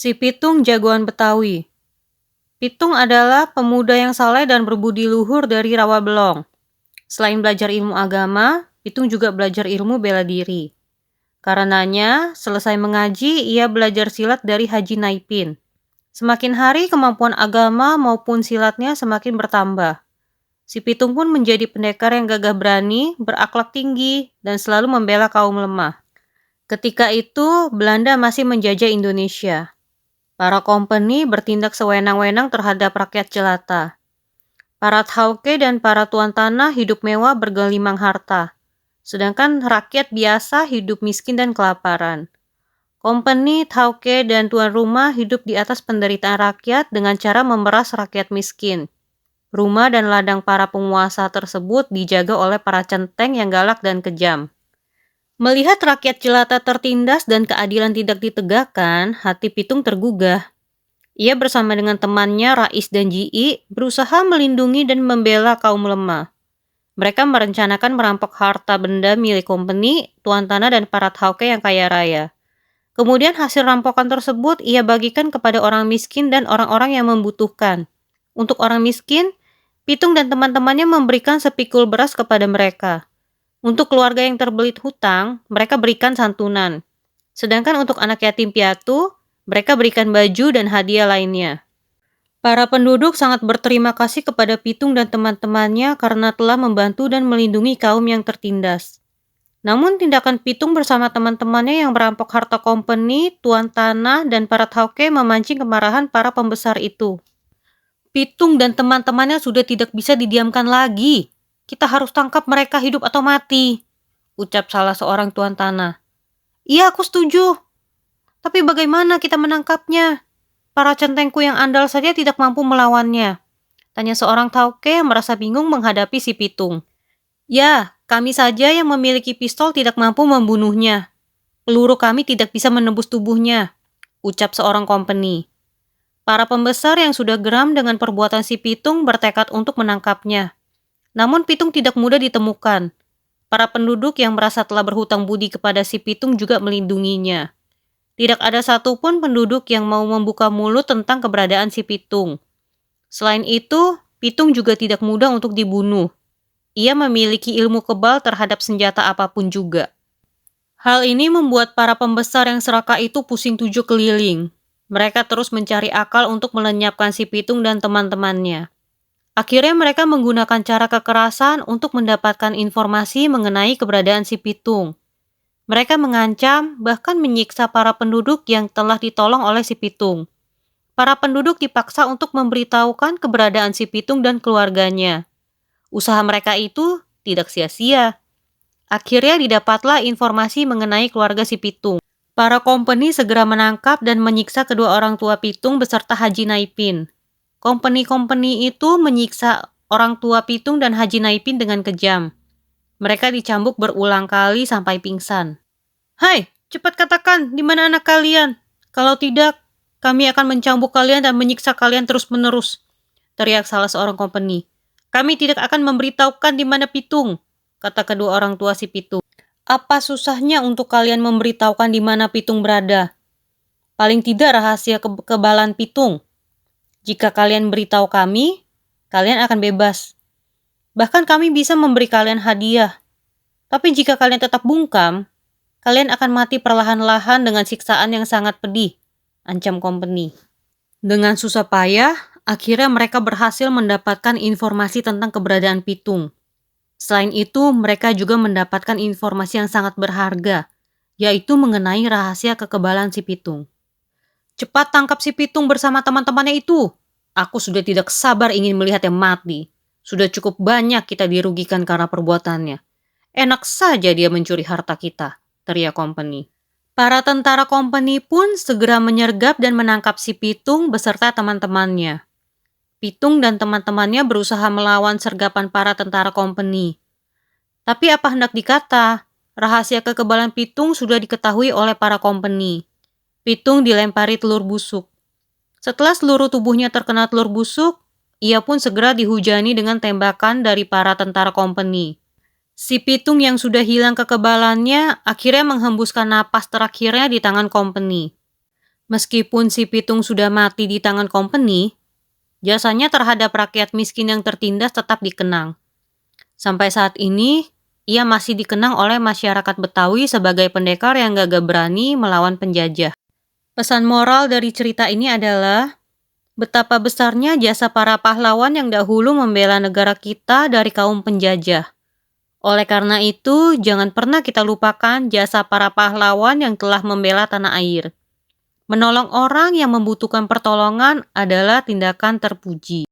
Si Pitung jagoan Betawi. Pitung adalah pemuda yang saleh dan berbudi luhur dari Rawabelong. Selain belajar ilmu agama, Pitung juga belajar ilmu bela diri. Karenanya, selesai mengaji, ia belajar silat dari Haji Naipin. Semakin hari kemampuan agama maupun silatnya semakin bertambah. Si Pitung pun menjadi pendekar yang gagah berani, berakhlak tinggi, dan selalu membela kaum lemah. Ketika itu, Belanda masih menjajah Indonesia. Para kompeni bertindak sewenang-wenang terhadap rakyat jelata. Para tauke dan para tuan tanah hidup mewah bergelimang harta. Sedangkan rakyat biasa hidup miskin dan kelaparan. Kompeni, tauke, dan tuan rumah hidup di atas penderitaan rakyat dengan cara memeras rakyat miskin. Rumah dan ladang para penguasa tersebut dijaga oleh para centeng yang galak dan kejam. Melihat rakyat jelata tertindas dan keadilan tidak ditegakkan, hati Pitung tergugah. Ia bersama dengan temannya Rais dan Ji'i berusaha melindungi dan membela kaum lemah. Mereka merencanakan merampok harta benda milik kompeni, tuan tanah, dan para tauke yang kaya raya. Kemudian hasil rampokan tersebut ia bagikan kepada orang miskin dan orang-orang yang membutuhkan. Untuk orang miskin, Pitung dan teman-temannya memberikan sepikul beras kepada mereka. Untuk keluarga yang terbelit hutang, mereka berikan santunan. Sedangkan untuk anak yatim piatu, mereka berikan baju dan hadiah lainnya. Para penduduk sangat berterima kasih kepada Pitung dan teman-temannya karena telah membantu dan melindungi kaum yang tertindas. Namun tindakan Pitung bersama teman-temannya yang merampok harta kompeni, tuan tanah, dan para tauke memancing kemarahan para pembesar itu. Pitung dan teman-temannya sudah tidak bisa didiamkan lagi. Kita harus tangkap mereka hidup atau mati, ucap salah seorang tuan tanah. Iya, aku setuju. Tapi bagaimana kita menangkapnya? Para centengku yang andal saja tidak mampu melawannya, tanya seorang tauke yang merasa bingung menghadapi si Pitung. Ya, kami saja yang memiliki pistol tidak mampu membunuhnya. Peluru kami tidak bisa menembus tubuhnya, ucap seorang kompeni. Para pembesar yang sudah geram dengan perbuatan si Pitung bertekad untuk menangkapnya. Namun Pitung tidak mudah ditemukan. Para penduduk yang merasa telah berhutang budi kepada si Pitung juga melindunginya. Tidak ada satupun penduduk yang mau membuka mulut tentang keberadaan si Pitung. Selain itu, Pitung juga tidak mudah untuk dibunuh. Ia memiliki ilmu kebal terhadap senjata apapun juga. Hal ini membuat para pembesar yang serakah itu pusing tujuh keliling. Mereka terus mencari akal untuk melenyapkan si Pitung dan teman-temannya. Akhirnya mereka menggunakan cara kekerasan untuk mendapatkan informasi mengenai keberadaan si Pitung. Mereka mengancam, bahkan menyiksa para penduduk yang telah ditolong oleh si Pitung. Para penduduk dipaksa untuk memberitahukan keberadaan si Pitung dan keluarganya. Usaha mereka itu tidak sia-sia. Akhirnya didapatlah informasi mengenai keluarga si Pitung. Para kompeni segera menangkap dan menyiksa kedua orang tua Pitung beserta Haji Naipin. Kompeni-kompeni itu menyiksa orang tua Pitung dan Haji Naipin dengan kejam. Mereka dicambuk berulang kali sampai pingsan. Hai, cepat katakan di mana anak kalian. Kalau tidak, kami akan mencambuk kalian dan menyiksa kalian terus-menerus, teriak salah seorang kompeni. Kami tidak akan memberitahukan di mana Pitung, kata kedua orang tua si Pitung. Apa susahnya untuk kalian memberitahukan di mana Pitung berada? Paling tidak rahasia kekebalan Pitung. Jika kalian beritahu kami, kalian akan bebas. Bahkan kami bisa memberi kalian hadiah. Tapi jika kalian tetap bungkam, kalian akan mati perlahan-lahan dengan siksaan yang sangat pedih, ancam kompeni. Dengan susah payah, akhirnya mereka berhasil mendapatkan informasi tentang keberadaan Pitung. Selain itu, mereka juga mendapatkan informasi yang sangat berharga, yaitu mengenai rahasia kekebalan si Pitung. Cepat tangkap si Pitung bersama teman-temannya itu. Aku sudah tidak sabar ingin melihatnya mati. Sudah cukup banyak kita dirugikan karena perbuatannya. Enak saja dia mencuri harta kita, teriak kompeni. Para tentara kompeni pun segera menyergap dan menangkap si Pitung beserta teman-temannya. Pitung dan teman-temannya berusaha melawan sergapan para tentara kompeni. Tapi apa hendak dikata, rahasia kekebalan Pitung sudah diketahui oleh para kompeni. Pitung dilempari telur busuk. Setelah seluruh tubuhnya terkena telur busuk, ia pun segera dihujani dengan tembakan dari para tentara kompeni. Si Pitung yang sudah hilang kekebalannya akhirnya menghembuskan napas terakhirnya di tangan kompeni. Meskipun si Pitung sudah mati di tangan company, jasanya terhadap rakyat miskin yang tertindas tetap dikenang. Sampai saat ini, ia masih dikenang oleh masyarakat Betawi sebagai pendekar yang gagah berani melawan penjajah. Pesan moral dari cerita ini adalah betapa besarnya jasa para pahlawan yang dahulu membela negara kita dari kaum penjajah. Oleh karena itu, jangan pernah kita lupakan jasa para pahlawan yang telah membela tanah air. Menolong orang yang membutuhkan pertolongan adalah tindakan terpuji.